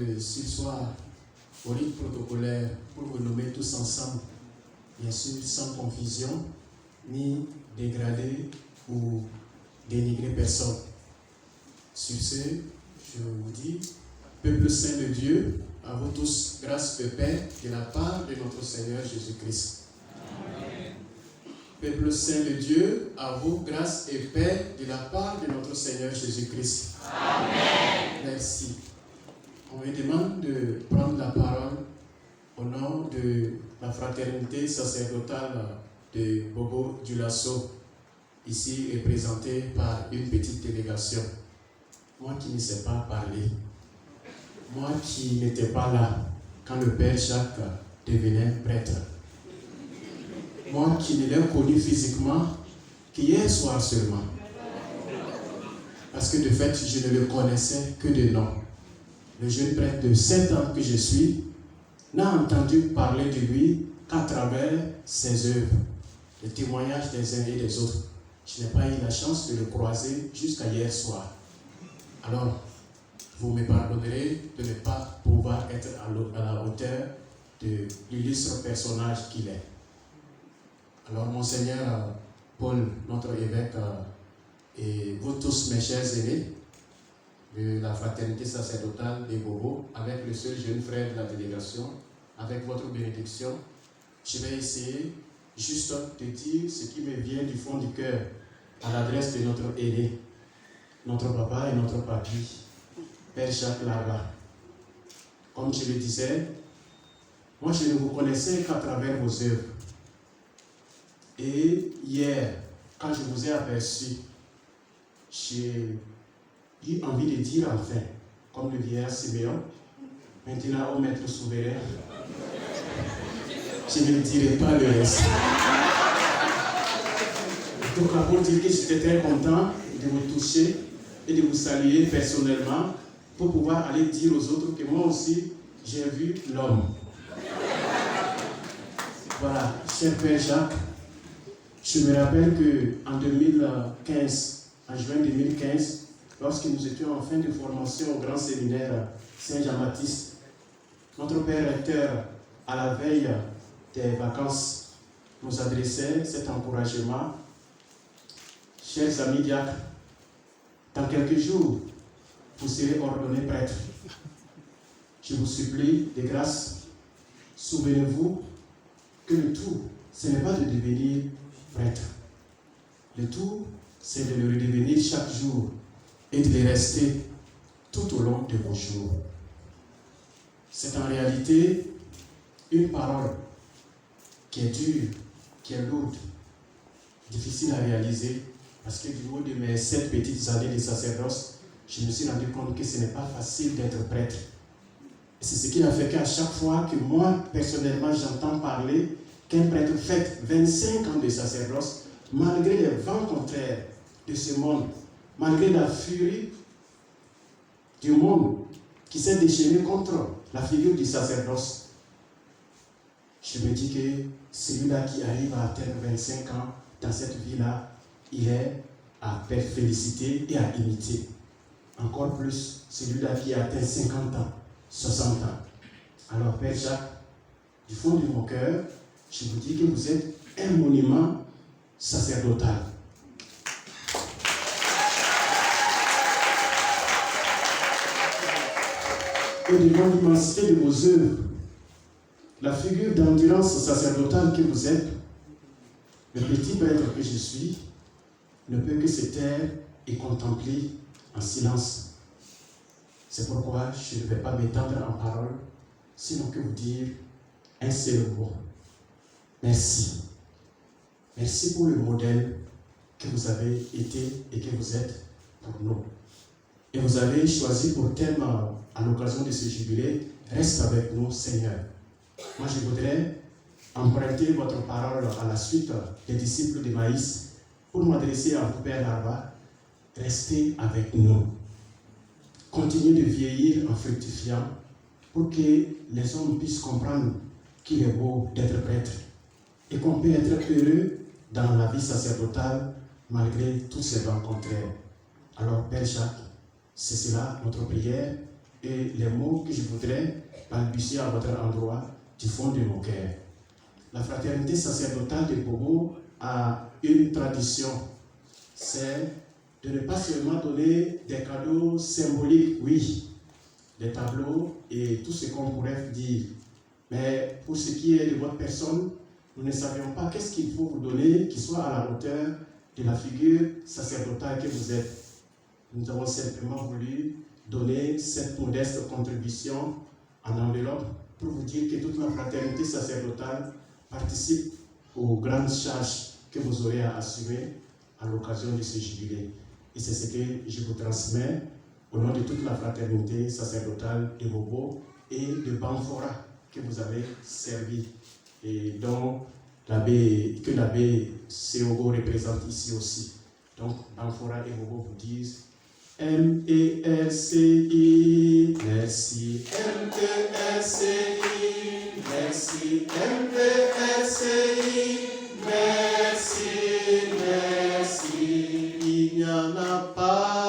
de sursoir au rite protocolaire pour vous nommer tous ensemble, bien sûr sans confusion, ni dégrader ou dénigrer personne. Sur ce, je vous dis, peuple saint de Dieu, à vous tous, grâce de paix de la part de notre Seigneur Jésus-Christ. Amen. Peuple saint de Dieu, à vous, grâce et paix de la part de notre Seigneur Jésus-Christ. Amen. Merci. On me demande de prendre la parole au nom de la fraternité sacerdotale de Bobo Dioulasso, ici représentée par une petite délégation. Moi qui ne sais pas parler, moi qui n'étais pas là quand le Père Jacques devenait prêtre, moi qui ne l'ai connu physiquement qu'hier soir seulement, parce que de fait je ne le connaissais que de nom. Le jeune prêtre de 7 ans que je suis n'a entendu parler de lui qu'à travers ses œuvres, les témoignages des uns et des autres. Je n'ai pas eu la chance de le croiser jusqu'à hier soir. Alors, vous me pardonnerez de ne pas pouvoir être à la hauteur de l'illustre personnage qu'il est. Alors, Monseigneur Paul, notre évêque, et vous tous, mes chers aînés, de la fraternité sacerdotale des Bobos, avec le seul jeune frère de la délégation, avec votre bénédiction, je vais essayer juste de dire ce qui me vient du fond du cœur à l'adresse de notre aîné, notre papa et notre papy, Père Jacques Larba. Comme je le disais, moi je ne vous connaissais qu'à travers vos œuvres. Et hier, quand je vous ai aperçu, j'ai eu envie de dire enfin, comme le vieillard Siméon, maintenant au maître souverain, je ne dirai pas le reste. Donc, pour dire que j'étais très content de vous toucher et de vous saluer personnellement pour pouvoir aller dire aux autres que moi aussi, j'ai vu l'homme. Voilà, cher Père Jacques, je me rappelle qu'en 2015, en juin 2015, lorsque nous étions en fin de formation au grand séminaire Saint-Jean-Baptiste, notre père recteur, à la veille des vacances, nous adressait cet encouragement. Chers amis diacres, dans quelques jours, vous serez ordonnés prêtres. Je vous supplie de grâce, souvenez-vous que le tout, ce n'est pas de devenir prêtre. Le tout, c'est de le redevenir chaque jour et de le rester tout au long de vos jours. C'est en réalité une parole qui est dure, qui est lourde, difficile à réaliser, parce que du haut de mes 7 petites années de sacerdoce, je me suis rendu compte que ce n'est pas facile d'être prêtre. Et c'est ce qui a fait qu'à chaque fois que moi, personnellement, j'entends parler qu'un prêtre fête 25 ans de sacerdoce, malgré les vents contraires de ce monde, malgré la furie du monde qui s'est déchaîné contre la figure du sacerdoce, je me dis que celui-là qui arrive à atteindre 25 ans dans cette vie-là, il est à féliciter et à imiter. Encore plus, celui-là qui a atteint 50 ans, 60 ans. Alors, Père Jacques, du fond de mon cœur, je vous dis que vous êtes un monument sacerdotal. Et devant l'immensité de vos œuvres, la figure d'endurance sacerdotale que vous êtes, le petit prêtre que je suis, ne peut que se taire et contempler en silence. C'est pourquoi je ne vais pas m'étendre en parole, sinon que vous dire un seul mot. Merci. Merci pour le modèle que vous avez été et que vous êtes pour nous. Et vous avez choisi pour thème, à l'occasion de ce jubilé, reste avec nous, Seigneur. Moi, je voudrais emprunter votre parole à la suite des disciples de Maïs pour m'adresser à vous, Père Larba. Restez avec nous. Continuez de vieillir en fructifiant pour que les hommes puissent comprendre qu'il est beau d'être prêtre et qu'on peut être heureux dans la vie sacerdotale malgré tous ces vents contraires. Alors, Père Jacques, c'est cela notre prière et les mots que je voudrais balbutier à votre endroit du fond de nos cœurs. La fraternité sacerdotale de Bobo a une tradition, c'est de ne pas seulement donner des cadeaux symboliques, oui, des tableaux et tout ce qu'on pourrait dire, mais pour ce qui est de votre personne, nous ne savions pas qu'est-ce qu'il faut vous donner qui soit à la hauteur de la figure sacerdotale que vous êtes. Nous avons simplement voulu donner cette modeste contribution en enveloppe pour vous dire que toute la fraternité sacerdotale participe aux grandes charges que vous aurez à assumer à l'occasion de ce jubilé. Et c'est ce que je vous transmets au nom de toute la fraternité sacerdotale de Bobo et de Banfora que vous avez servi et dont que l'abbé Seogo représente ici aussi. Donc Banfora et Bobo vous disent M-E-R-C-I, merci. M-E-R-C-I, merci. M-E-R-C-I, merci, merci. Il n'y en a pas.